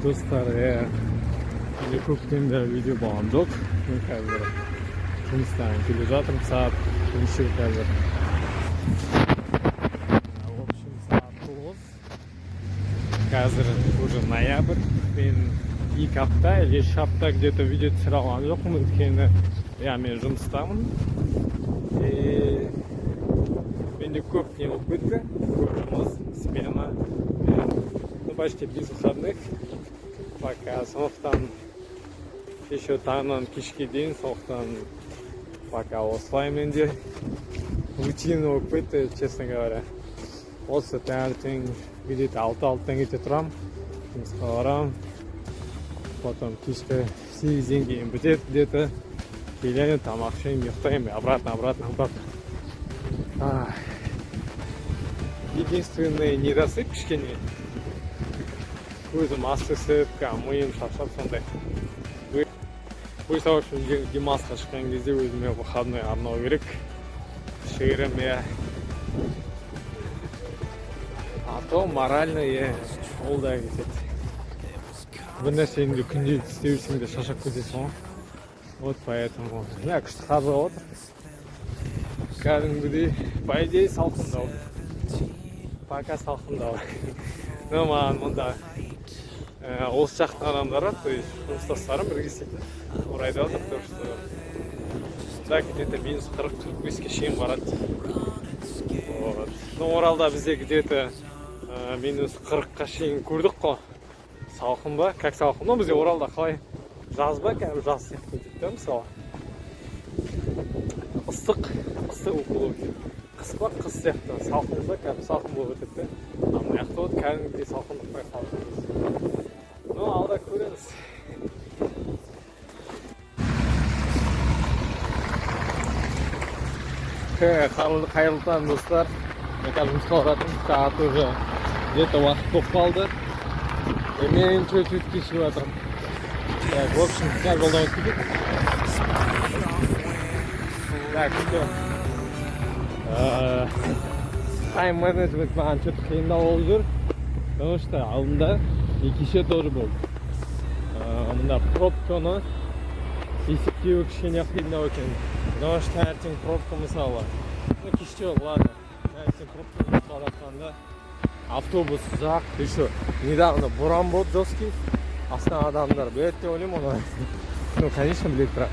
Dostlar, ko'pdan video bo'lgan yo'q. Men hozir Hindiston kelib жатырмын, soat 3 hozir. В общем, soat 9. Hozir уже ноябрь. Men 2 hafta или 3 hafta где-то video tushira olgan yo'qman, o'tkanda men жұмыстамын. Mende ko'p ne bo'lib ketdi. Ko'pimiz smena. Почти без выходных. Пока соқтан еще таңнан кешке дейін соқтан пока осылай менде рутина болып кетті, честно говоря. Осы таңертең где-то 6-6-тан кете тұрамын, жұмысқа барамын. Потом кешке 8-ден кейін бітеді где-то. Келемін, тамақ ішемін, ұйықтаймын, обратно. Единственный недосып кішкене. Көзім астысып, миым шаршап сондай. Бұйса үшін демалысқа шыққан кезде өзіме выходной арнау керек. Шығырым, А то морально, ол да кетеді. Бір нәрсені күнде істеусің де шаршап кетесің ғой. Вот поэтому. Күшті қар жауып отыр. Кәдімгідей, по идее, салқындау. Пока салқындау. Но маған мұнда осы жақтың адамдары, то есть жұмыстастарым бірге істейтін. Орайда отыр, то что да, где-то минус 40-45-ке шейін барады. Но Оралда бізде где-то минус 40-қа шейін көрдік қой. Салқын ба? Как салқын? Но бізде Оралда қалай? Жаз ба? Кәдімгі жаз сияқты өтеді, мысалы. Ыстық болып өтеді. Қыс па? Қыс сияқты. Салқын ба? Кәдімгі салқын болып өтеді. Мына жақта от кәдімгідей салқындық байқалады. Ну, алда көреміз. Қайырлы таң, достар. Мен қазір жұмысқа баратырмын. Сағат уже где-то уақыт болып қалды. Мен чуть кешігіп жатырмын. Так, в общем, қазір жолдан өтіп кетейік. Так, все. Тайм-менеджмент маған что-то қиындау болып жүр. Потому что алдында екеше тоже болды. Мында пробканы есептеу кішкене қиындау екен. Потому что таңертең пробка мысалы. Кеште ладно. Таңертең пробканы жатқанда автобус ұзақ. Еще недавно боран болды жесткий. Астан адамдар біледі деп ойлаймын оны. Ну, конечно, біледі бірақ.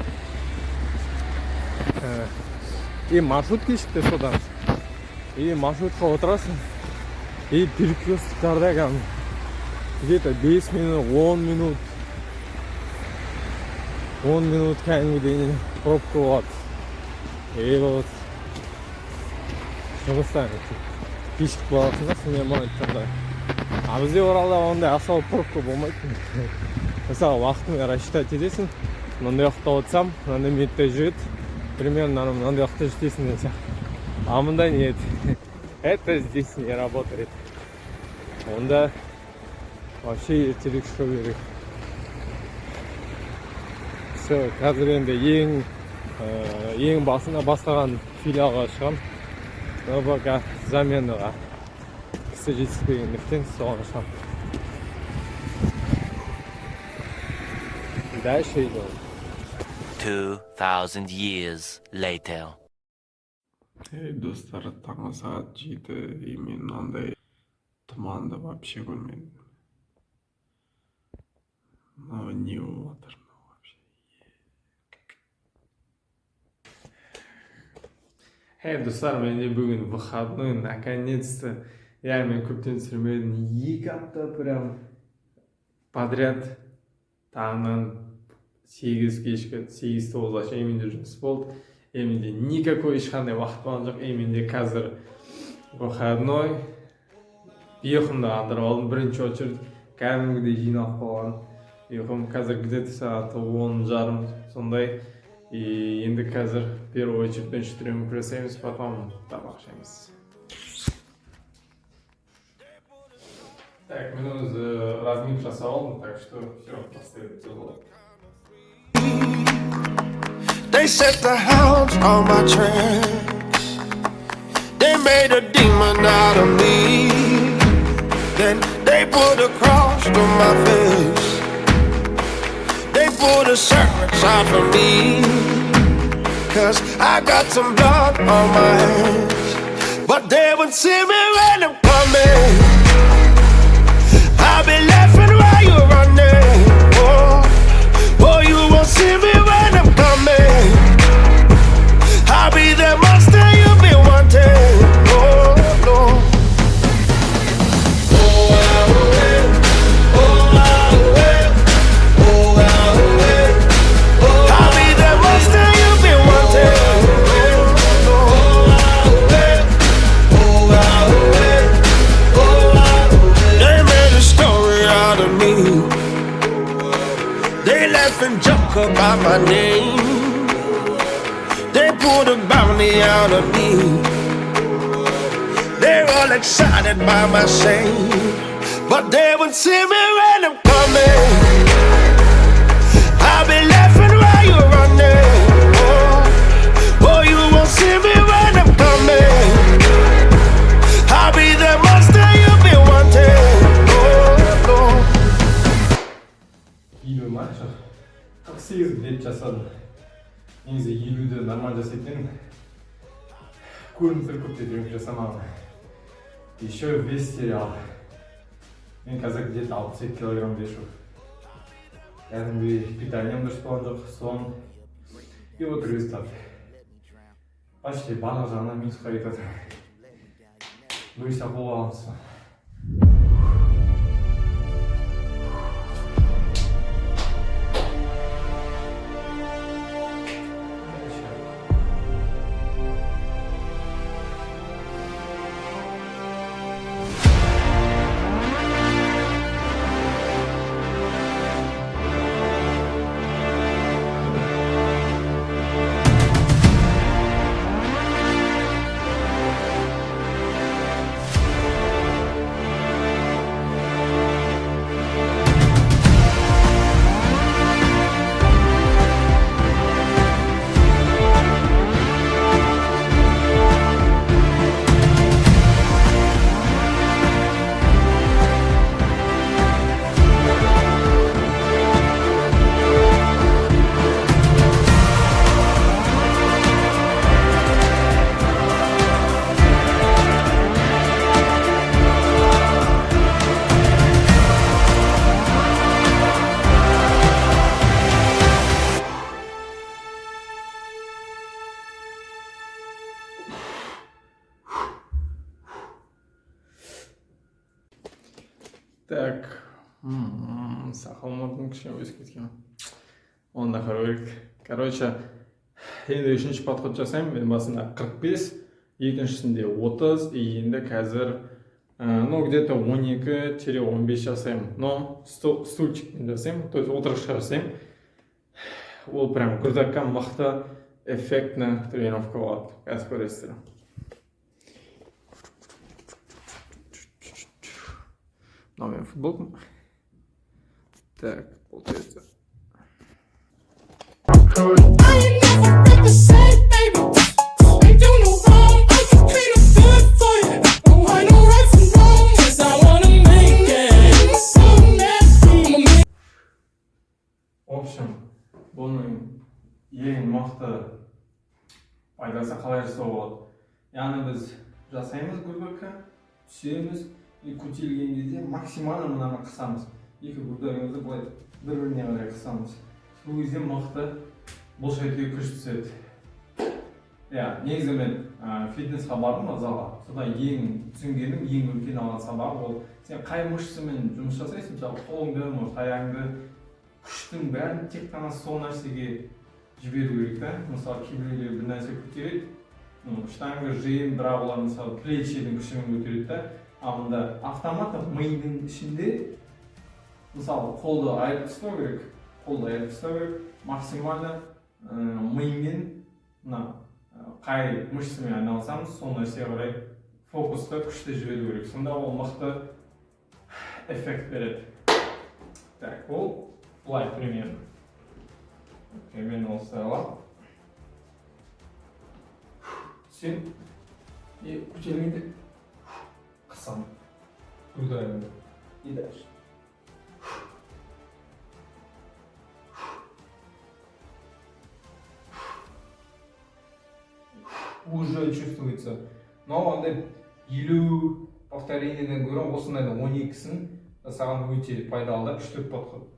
И маршрут кешікті содан. И маршрутқа отырасың. И перекресткарда кәдімгі где-то 5 минут, 10 минут. 10 минут кәдімгідей пробка болады. И вот жұмыстан кешігіп қаласың да, сонымен маған айтқандай. А бізде Оралда ондай асау пробка болмайды. Мысалы, уақытын рассчитать етесің. Мынандай уақытта отырсам, мынандай минутта жүреді. Примерно мынандай уақытта жетесің деген сияқты. А мында нет. Это здесь не работает. Онда вообще ертерек шығу керек. Все, қазір енді ең басына бастаған филиалға шығам. РБК заменаға кісі жетіспегендіктен соған шығам. Дальше идем. 2000 years later. Достар, таңғы сағат 7, и мен мынандай тұманды вообще көрмедім. Мынау не болып жатыр вообще. Достар, менде бүгін выходной, наконец-то. Мен көптен түсірмедім. 2 апта прям подряд таңнан 8-9-ға шейін менде жұмыс болды. Менде никакой ешқандай уақыт болған жоқ. Менде қазір выходной. Ұйқымды алдырып алдым. Бірінші очередь кәдімгідей жиналып қалған. Ұйқым қазір где-то сағат 10:30 сондай. Енді қазір первый очередьпен үшіремін күресеміз, потом тамақ ішеміз. Так, мен өзі размин жасап алдым, так что все, последуйте. They set the hounds on my trail. made a demon out of me. Then they put a cross on my face. They put a search out for me. 'Cause I got some blood on my hands. But they won't see me when I'm coming. I'll be laughing while you're running. Oh, oh, you won't see me when I'm coming. I'll be the monster you've been wanting. Oh, no. Oh, oh, oh, oh, oh, oh, I'll be the monster you've been wanting. They made a story out of me. They laugh and joke about my name. They put a bounty out of me. They're all excited by my shame. But they won't see me when I'm coming. I'll be laughing while you're running. Oh, oh, you won't see me when I'm coming. I'll be the monster you've been wanting. Oh, no. Елуіма 48 рет жасадым. Негізі 50-ді нормально жасайтын. Көріністер көп деп жасамаған. Еще вес терял. Мен қазір где-то 67 килограмм вешу. Кәдімгі питанием дұрыс болған жоқ, сон. И вот результат. Почти барлық жағынан минусқа кетіп жатыр. Бұйса бола аламыз. Так, сақалмадым кішкене өсіп кеткен. Оны да қарау керек. Короче, енді үшінші подход жасаймын. Мен басында 45, екіншісінде 30, енді қазір где-то 12-15 жасаймын. Но стульчикпен жасаймын, то есть отырғышқа жасаймын. Ол прям грудакка мықты эффектті тренировка болады. Қазір көресіздер. Новая футболка. Так, получается. В общем, бұның ең мықты пайдасы қалай жасауға болады. Яғни біз жасаймыз грудакка, түсеміз. И көтерілген кезде максимально мынаны қысамыз. Екі грудагымызды былай бір-біріне қарай қысамыз. Бұл кезде мықты бұлшықетке күш түседі. Негізі мен фитнесқа бардым залға. Сода ең түсінгенім, ең үлкен алған сабағы ол сен қай мышцамен жұмыс жасайсың, мысалы қолыңды, аяғыңды, күштің бәрін тек қана сол нәрсеге жіберу керек та. Мысалы кейбіреулер бір нәрсе көтереді, штанга жиын, бірақ олар мысалы плечидің күшімен көтереді та. Амында автоматты миының ішінде мысалы қолды айырып тастау керек. Максимально миымен қай мышцамен айналысамыз, сол нәрсеге қарай фокусты күшті жіберу керек. Сонда ол мықты эффект береді. Так, ол былай примерно. Мен осылай аламын. Сен И пчелинки кысам. Туда. И дальше. Уже чувствуется. Но андай 50 повторениеден көрі осындайда 12-сін саған өте пайдалы да күшті подход.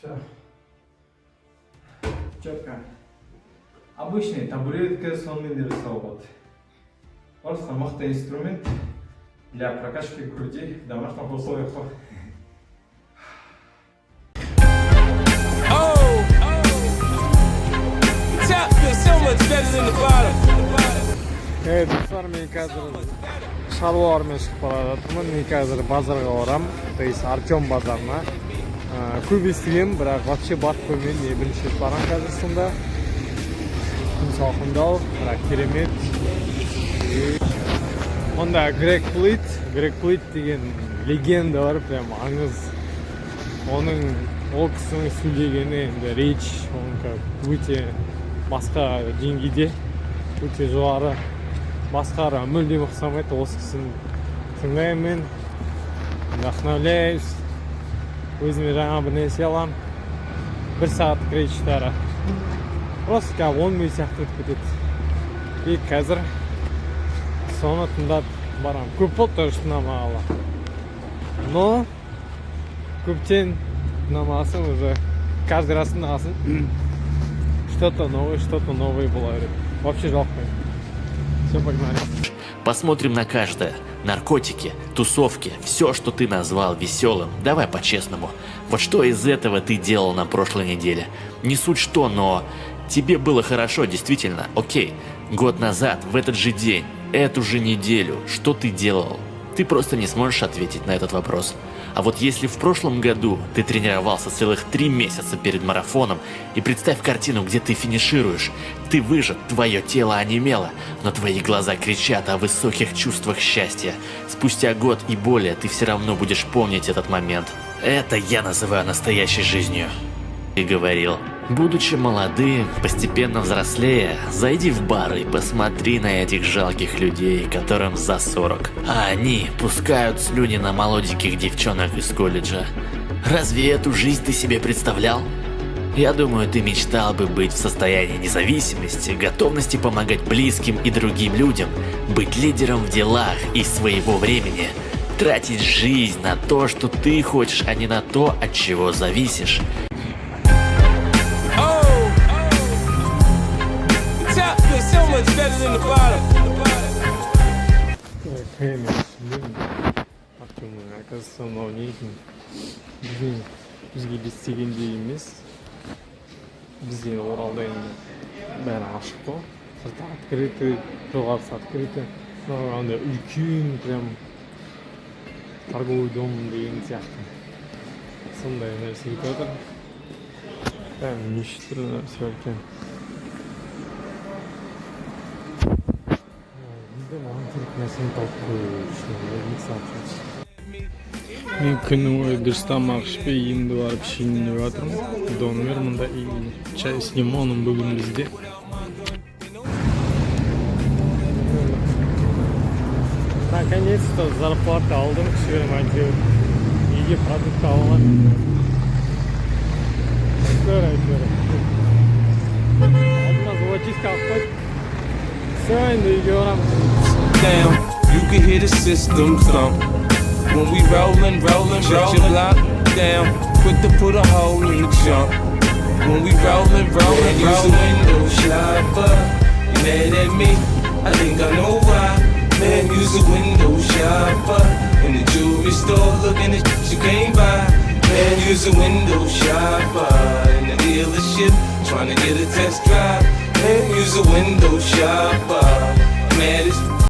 Все. Четко. Обычный табуретка сонмен де жасалады. Просто мықты инструмент для прокачки груди в домашних условиях. Evet dostlar, men hozir shalvormen chiqib bora жатырмын. Men hozir bozorga boram. То есть Артем bozorina. Ko'p естігем, бірақ вообще барып көрмедім. Не бірінші рет барам қазір сонда. Күн салқындау, бірақ керемет. Онда Грег Плит деген легенда бар, прям аңыз. Оның ол кісінің сөйлегені енді речь, өте басқа деңгейде, өте жоғары. Басқаға мүлдем ұқсамайды. Осы кісіні тыңдаймын, вдохновляюсь. Өзіме жаңа бір нәрсе аламын. 1 сағаттық речьтары. Просто как 10 минут сияқты өтіп кетеді. И қазір соны тыңдап барам. Көп болды тоже тыңдамағалы. Но көптен тыңдамасын уже каждый раз тыңдасын. Что-то новое бола береді. Вообще жалко. Все, погнали. Посмотрим на каждое. Наркотики, тусовки, все, что ты назвал веселым. Давай по-честному. Вот что из этого ты делал на прошлой неделе? Не суть что, но тебе было хорошо, действительно. Окей, год назад, в этот же день, эту же неделю, что ты делал? Ты просто не сможешь ответить на этот вопрос. А вот если в прошлом году ты тренировался целых 3 месяца перед марафоном, и представь картину, где ты финишируешь, ты выжат, твое тело онемело, но твои глаза кричат о высоких чувствах счастья. Спустя год и более ты все равно будешь помнить этот момент. Это я называю настоящей жизнью. И говорил, будучи молодым, постепенно взрослея, зайди в бар и посмотри на этих жалких людей, которым за 40. А они пускают слюни на молоденьких девчонок из колледжа. Разве эту жизнь ты себе представлял? Я думаю, ты мечтал бы быть в состоянии независимости, готовности помогать близким и другим людям, быть лидером в делах и своего времени, тратить жизнь на то, что ты хочешь, а не на то, от чего зависишь. Оказывается, мынау не екен. Бізге естігендей емес. Бізде Оралда енді бәрі ашық қой. Сырты открытый, жоғарысы открытый. Андай үлкен прям торговый дом деген сияқты. Сондай нәрсе кетіп жатыр. Прям неше түрлі нәрсе бар екен. Бізде маған керек нәрсені тауып қою үшін мен күні бойы дұрыс тамақ ішпей енді барып ішейін деп жатырмын. Донор мында и чай с лимоном бүгін бізде. Наконец-то зарплата алдым, кішігірім әйтеуір. Үйге продукт алған. Әйтеуір. Алдыма золотистка алып қойып. Все, енді үйге барамыз. Down, you can hear the system thump. When we rollin', shut your block down. Quick to put a hole in the jump. When we rollin', use the window shopper. You mad at me? I think I know why. Man, use the window shopper. In the jewelry store, looking at shit you can't buy. Man, use the window shopper. In the dealership, trying to get a test drive. Man, use the window shopper.